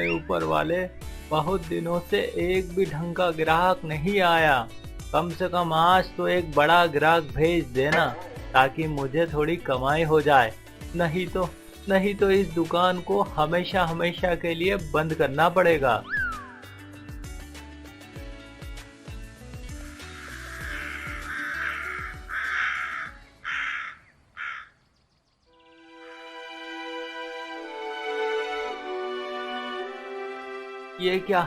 ऊपर वाले, बहुत दिनों से एक भी ढंग का ग्राहक नहीं आया। कम से कम आज तो एक बड़ा ग्राहक भेज देना ताकि मुझे थोड़ी कमाई हो जाए। नहीं तो इस दुकान को हमेशा हमेशा के लिए बंद करना पड़ेगा। ये क्या,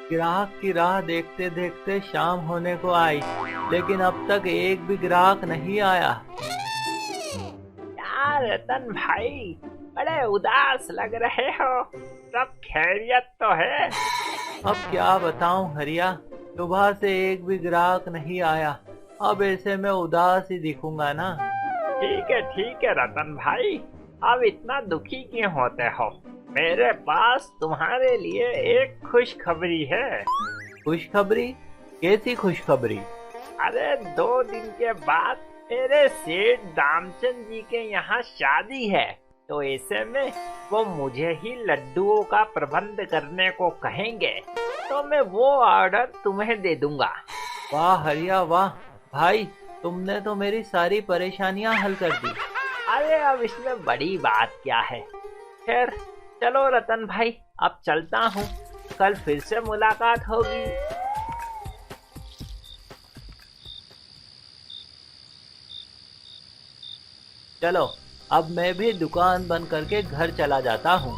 ग्राहक की राह देखते देखते शाम होने को आई, लेकिन अब तक एक भी ग्राहक नहीं आया। यार रतन भाई, बड़े उदास लग रहे हो। सब खैरियत तो है? अब क्या बताऊं हरिया, सुबह से एक भी ग्राहक नहीं आया। अब ऐसे में उदास ही दिखूंगा ना। ठीक है रतन भाई, अब इतना दुखी क्यों होते हो? मेरे पास तुम्हारे लिए एक खुशखबरी है। खुशखबरी? कैसी खुशखबरी? अरे 2 दिन के बाद मेरे सेठ दामचंद जी के यहाँ शादी है, तो ऐसे में वो मुझे ही लड्डुओं का प्रबंध करने को कहेंगे, तो मैं वो ऑर्डर तुम्हें दे दूंगा। वाह हरिया वाह, भाई तुमने तो मेरी सारी परेशानियां हल कर दी। अरे अब इसमें बड़ी बात क्या है। खैर चलो रतन भाई, अब चलता हूँ, कल फिर से मुलाकात होगी। चलो, अब मैं भी दुकान बंद करके घर चला जाता हूँ।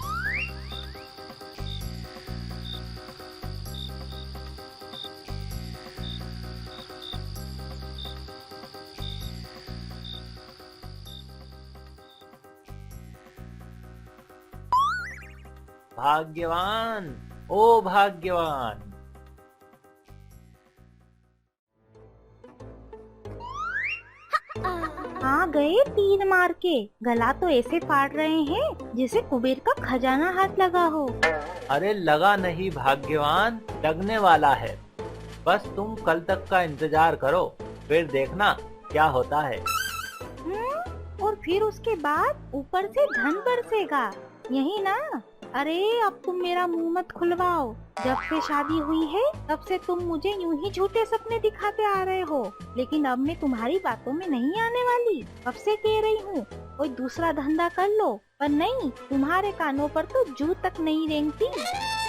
भाग्यवान, ओ भाग्यवान। आ गए तीर मार के। गला तो ऐसे फाड़ रहे हैं जैसे कुबेर का खजाना हाथ लगा हो। अरे लगा नहीं भाग्यवान, लगने वाला है। बस तुम कल तक का इंतजार करो, फिर देखना क्या होता है। और फिर उसके बाद ऊपर से धन बरसेगा, यही ना? अरे अब तुम मेरा मुंह मत खुलवाओ। जब से शादी हुई है तब से तुम मुझे यूं ही झूठे सपने दिखाते आ रहे हो, लेकिन अब मैं तुम्हारी बातों में नहीं आने वाली। कब से कह रही हूँ कोई दूसरा धंधा कर लो, पर नहीं, तुम्हारे कानों पर तो जू तक नहीं रेंगती।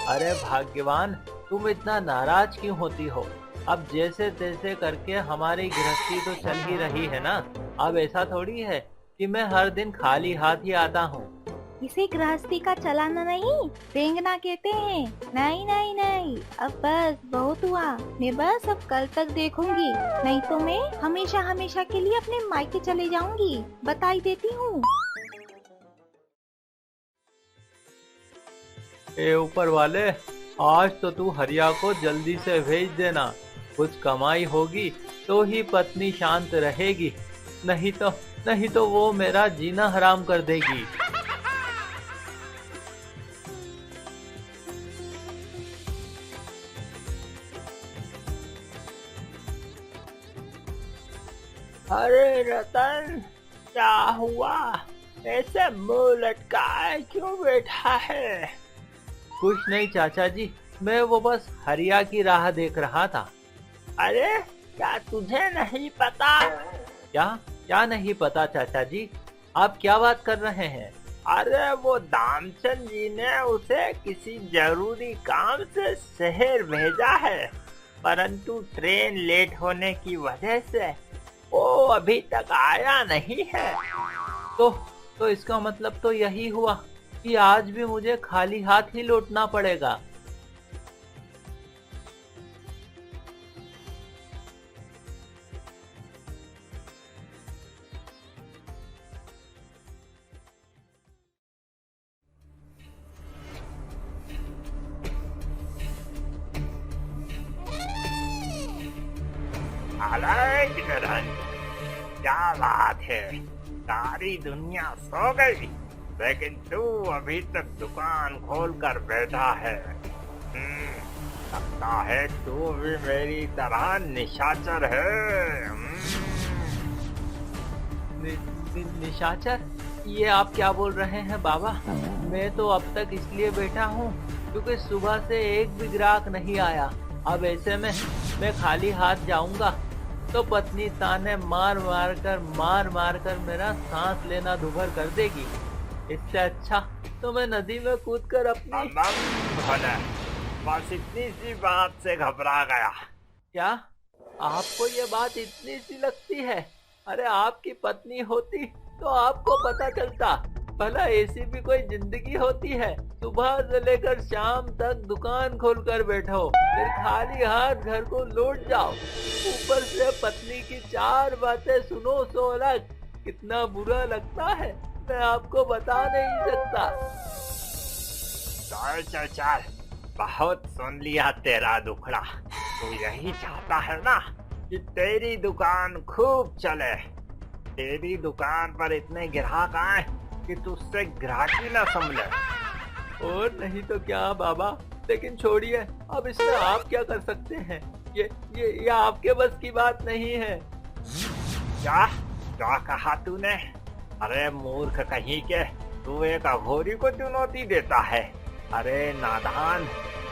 अरे भाग्यवान, तुम इतना नाराज क्यों होती हो? अब जैसे तैसे करके हमारी गृहस्थी तो चल ही रही है ना। अब ऐसा थोड़ी है कि मैं हर दिन खाली हाथ ही आता हूँ। इसे गृहस्थी का चलाना नहीं, रेंगना कहते हैं। नहीं नहीं नहीं, अब बस बहुत हुआ। मैं बस अब कल तक देखूंगी, नहीं तो मैं हमेशा हमेशा के लिए अपने मायके चले जाऊंगी, बताई देती हूँ। ए ऊपर वाले, आज तो तू हरिया को जल्दी से भेज देना। कुछ कमाई होगी तो ही पत्नी शांत रहेगी, नहीं तो वो मेरा जीना हराम कर देगी। अरे रतन, क्या हुआ? ऐसे मुंह लटकाए क्यों बैठा है? कुछ नहीं चाचा जी, मैं वो बस हरिया की राह देख रहा था। अरे क्या तुझे नहीं पता? क्या नहीं पता चाचा जी? आप क्या बात कर रहे हैं? अरे वो दामचंद जी ने उसे किसी जरूरी काम से शहर भेजा है, परंतु ट्रेन लेट होने की वजह से वो अभी तक आया नहीं है। तो इसका मतलब तो यही हुआ कि आज भी मुझे खाली हाथ ही लौटना पड़ेगा। क्या बात है, सारी दुनिया सो गई, लेकिन तू अभी तक दुकान खोल कर बैठा है। लगता है तू भी मेरी तरह निशाचर है। निशाचर? ये आप क्या बोल रहे हैं बाबा? मैं तो अब तक इसलिए बैठा हूँ क्योंकि सुबह से एक भी ग्राहक नहीं आया। अब ऐसे में मैं खाली हाथ जाऊंगा तो पत्नी ताने मार मार कर मेरा सांस लेना दुभर कर देगी। इससे अच्छा तो मैं नदी में कूदकर अपनी भोले, बस इतनी सी बात से घबरा गया। क्या आपको ये बात इतनी सी लगती है? अरे आपकी पत्नी होती तो आपको पता चलता। भला ऐसी भी कोई जिंदगी होती है? सुबह से लेकर शाम तक दुकान खोलकर बैठो, फिर खाली हाथ घर को लौट जाओ, ऊपर से पत्नी की 4 बातें सुनो सो अलग। कितना बुरा लगता है मैं आपको बता नहीं सकता। चल चल चल, बहुत सुन लिया तेरा दुखड़ा। तू यही चाहता है ना कि तेरी दुकान खूब चले, तेरी दुकान पर इतने ग्राहक आए कि तुझसे ग्राहकी न संभले। और नहीं तो क्या बाबा, लेकिन छोड़िए, अब इसमें आप क्या कर सकते हैं? ये आपके बस की बात नहीं है। क्या क्या कहा तूने? अरे मूर्ख कहीं के, तू एक अघोरी को चुनौती देता है? अरे नादान,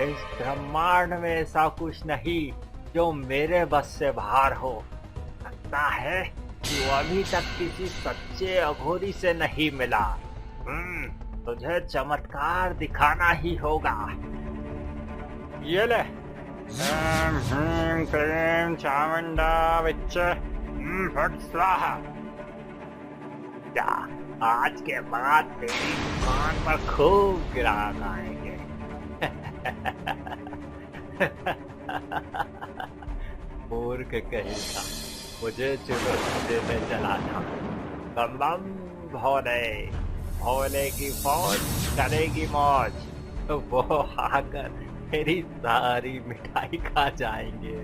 इस ब्रह्मांड में ऐसा कुछ नहीं जो मेरे बस से बाहर हो। लगता है कि वो अभी तक किसी सच्चे अघोरी से नहीं मिला। तुझे चमत्कार दिखाना ही होगा। ये ले। क्रीम चामुंडा विच फट स्वाहा। क्या आज के बाद तेरी दुकान पर खूब ग्राहक आएंगे। मूर्ख कहेगा, मुझे चुनौती देने चला था। बम बम भोले, भोले की फौज करेगी मौज। तो वो आकर मेरी सारी मिठाई खा जाएंगे।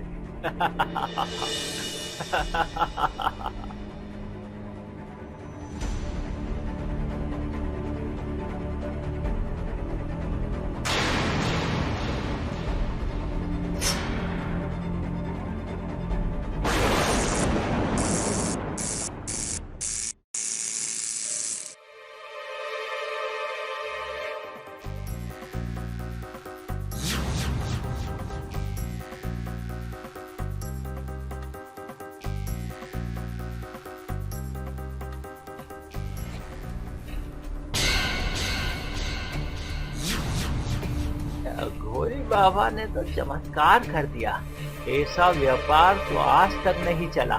घोरी बाबा ने तो चमत्कार कर दिया। ऐसा व्यापार तो आज तक नहीं चला।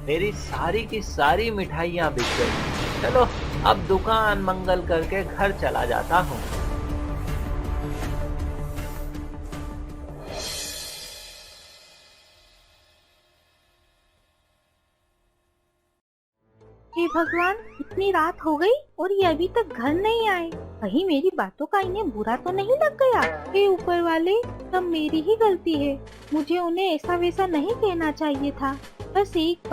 मेरी सारी की सारी मिठाइयाँ बिक गई। चलो अब दुकान मंगल करके घर चला जाता हूँ। हे भगवान, इतनी रात हो गई और ये अभी तक घर नहीं आए। कहीं मेरी बातों का इन्हें बुरा तो नहीं लग गया? हे ऊपर वाले, सब मेरी ही गलती है। मुझे उन्हें ऐसा वैसा नहीं कहना चाहिए था। बस एक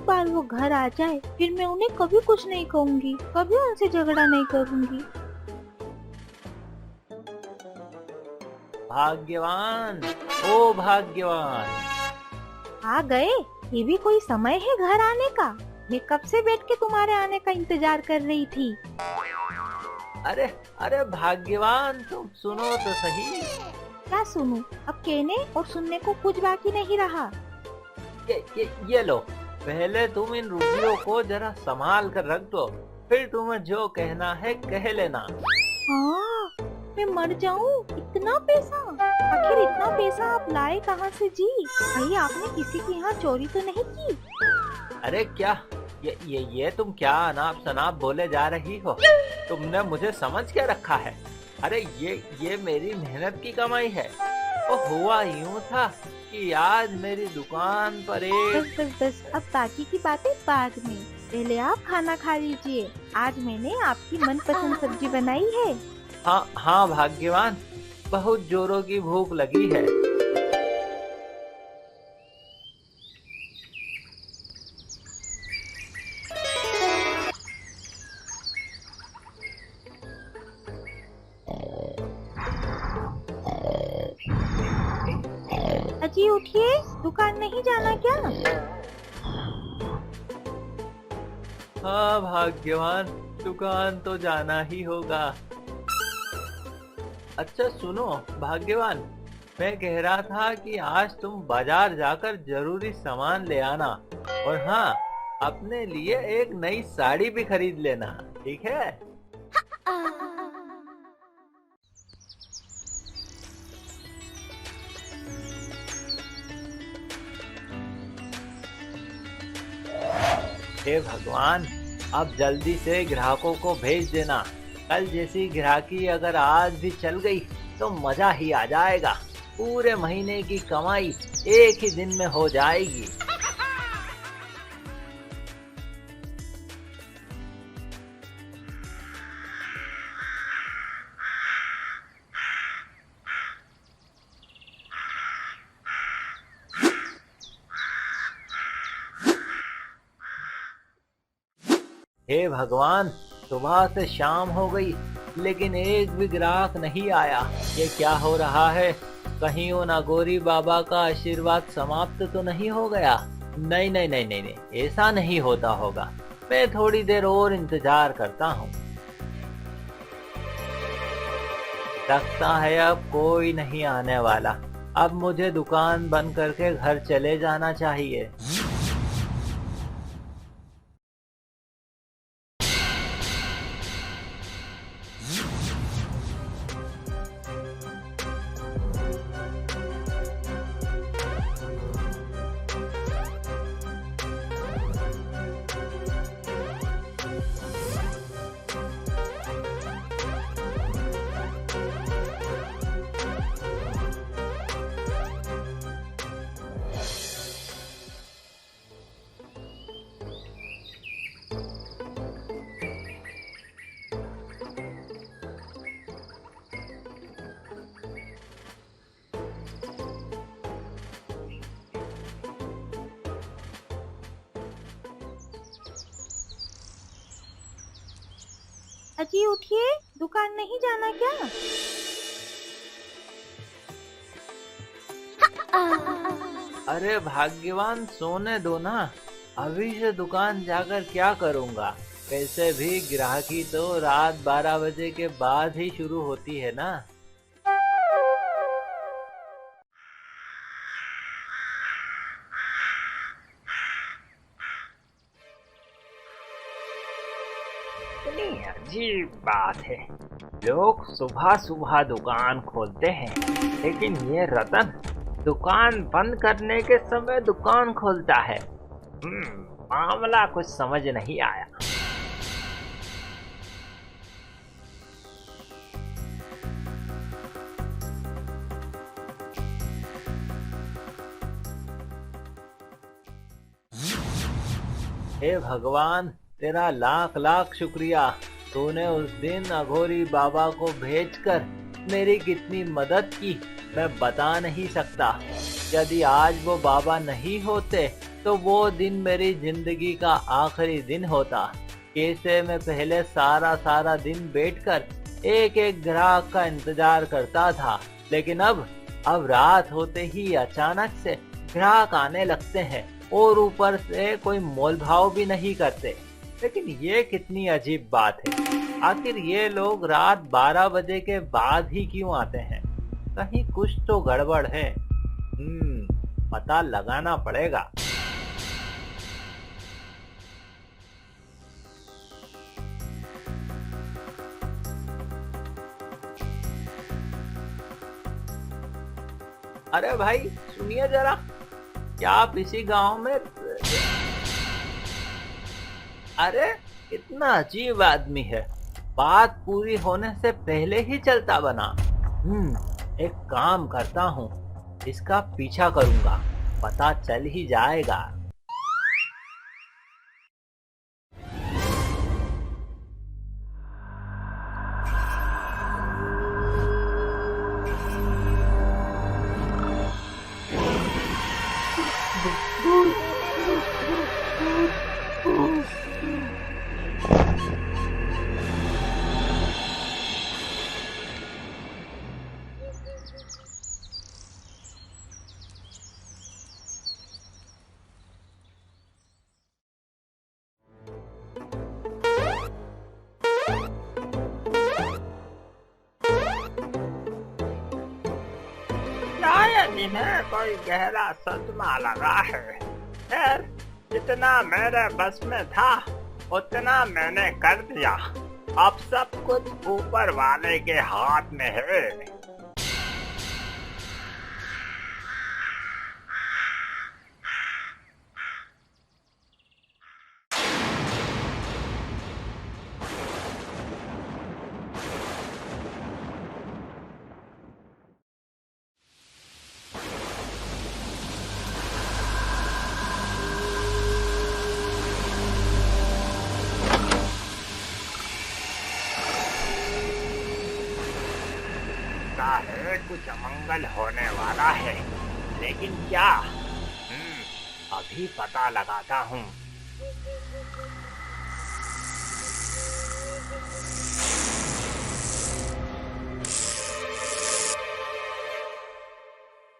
बार वो घर आ जाए, फिर मैं उन्हें कभी कुछ नहीं कहूँगी, कभी उनसे झगड़ा नहीं करूँगी। भाग्यवान, ओ भाग्यवान, आ गए? ये भी कोई समय है घर आने का? मैं कब से बैठ के तुम्हारे आने का इंतजार कर रही थी। अरे अरे भाग्यवान, तुम सुनो तो सही। क्या सुनूं? अब कहने और सुनने को कुछ बाकी नहीं रहा। ये लो, पहले तुम इन रुपयों को जरा संभाल कर रख दो, फिर तुम्हें जो कहना है कह लेना। हाँ, मैं मर जाऊं? इतना पैसा? आखिर इतना पैसा आप लाए कहाँ से जी? भाई, आपने किसी के यहाँ चोरी तो नहीं की? अरे क्या ये तुम क्या अनाप शनाप बोले जा रही हो? तुमने मुझे समझ क्या रखा है? अरे ये मेरी मेहनत की कमाई है। वो हुआ यूं था कि आज मेरी दुकान पर एक बस अब बाकी की बातें बाद में। पहले आप खाना खा लीजिए। आज मैंने आपकी मनपसंद सब्जी बनाई है। हाँ भाग्यवान, बहुत जोरों की भूख लगी है। अजी उठिए, दुकान नहीं जाना क्या? हाँ भाग्यवान, दुकान तो जाना ही होगा। अच्छा सुनो भाग्यवान, मैं कह रहा था कि आज तुम बाजार जाकर जरूरी सामान ले आना, और हाँ, अपने लिए एक नई साड़ी भी खरीद लेना, ठीक है? हे भगवान, अब जल्दी से ग्राहकों को भेज देना। कल जैसी ग्राहकी अगर आज भी चल गई तो मजा ही आ जाएगा। पूरे महीने की कमाई एक ही दिन में हो जाएगी। हे भगवान, सुबह से शाम हो गई लेकिन एक भी ग्राहक नहीं आया। ये क्या हो रहा है? कहीं उन अघोरी बाबा का आशीर्वाद समाप्त तो नहीं हो गया? नहीं नहीं नहीं नहीं नहीं, ऐसा नहीं होता होगा। मैं थोड़ी देर और इंतजार करता हूँ। लगता है अब कोई नहीं आने वाला। अब मुझे दुकान बंद करके घर चले जाना चाहिए। अजी उठिए, दुकान नहीं जाना क्या? अरे भाग्यवान, सोने दो ना। अभी से दुकान जाकर क्या करूंगा? वैसे भी ग्राहकी तो रात 12 बजे के बाद ही शुरू होती है ना। इतनी अजीब बात है, लोग सुबह सुबह दुकान खोलते हैं, लेकिन ये रतन दुकान बंद करने के समय दुकान खोलता है। मामला कुछ समझ नहीं आया। हे भगवान, तेरा लाख लाख शुक्रिया। तूने उस दिन अघोरी बाबा को भेजकर मेरी कितनी मदद की, मैं बता नहीं सकता। यदि आज वो बाबा नहीं होते तो वो दिन मेरी जिंदगी का आखिरी दिन होता। कैसे मैं पहले सारा दिन बैठकर एक एक ग्राहक का इंतजार करता था, लेकिन अब रात होते ही अचानक से ग्राहक आने लगते हैं और ऊपर से कोई मोल भाव भी नहीं करते। लेकिन ये कितनी अजीब बात है। आखिर ये लोग रात 12 बजे के बाद ही क्यों आते हैं? कहीं कुछ तो गड़बड़ है। पता लगाना पड़ेगा। अरे भाई सुनिए जरा, क्या आप इसी गांव में? अरे इतना अजीब आदमी है, बात पूरी होने से पहले ही चलता बना। एक काम करता हूँ, इसका पीछा करूंगा, पता चल ही जाएगा। इन्हें कोई गहरा सदमा लगा है। खैर, जितना मेरे बस में था उतना मैंने कर दिया। अब सब कुछ ऊपर वाले के हाथ में है। है कुछ अमंगल होने वाला है, लेकिन क्या? अभी पता लगाता हूँ।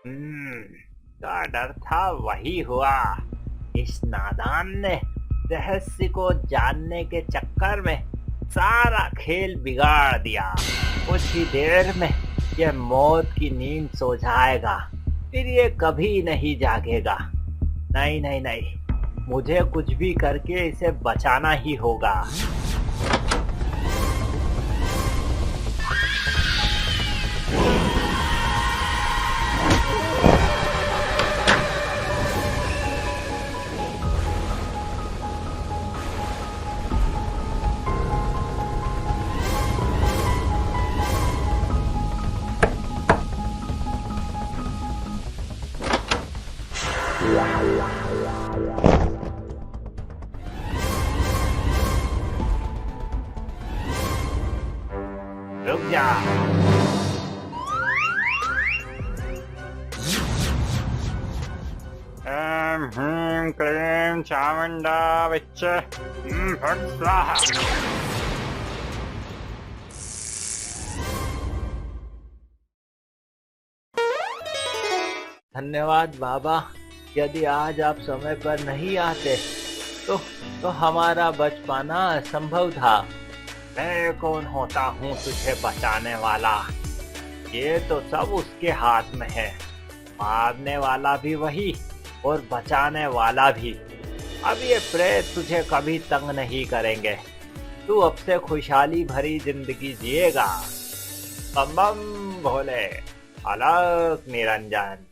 क्या डर था वही हुआ। इस नादान ने रहस्य को जानने के चक्कर में सारा खेल बिगाड़ दिया। कुछ ही देर में यह मौत की नींद सो जाएगा, फिर ये कभी नहीं जागेगा। नहीं नहीं नहीं, मुझे कुछ भी करके इसे बचाना ही होगा। रुक जा। क्लीं चामुंडा विच फट स्वाहा। धन्यवाद बाबा। यदि आज आप समय पर नहीं आते तो हमारा बच पाना असंभव था। मैं कौन होता हूँ तुझे बचाने वाला? ये तो सब उसके हाथ में है। मारने वाला भी वही और बचाने वाला भी। अब ये प्रेत तुझे कभी तंग नहीं करेंगे। तू अब से खुशहाली भरी जिंदगी जिएगा। बम बम भोले, अलग निरंजन।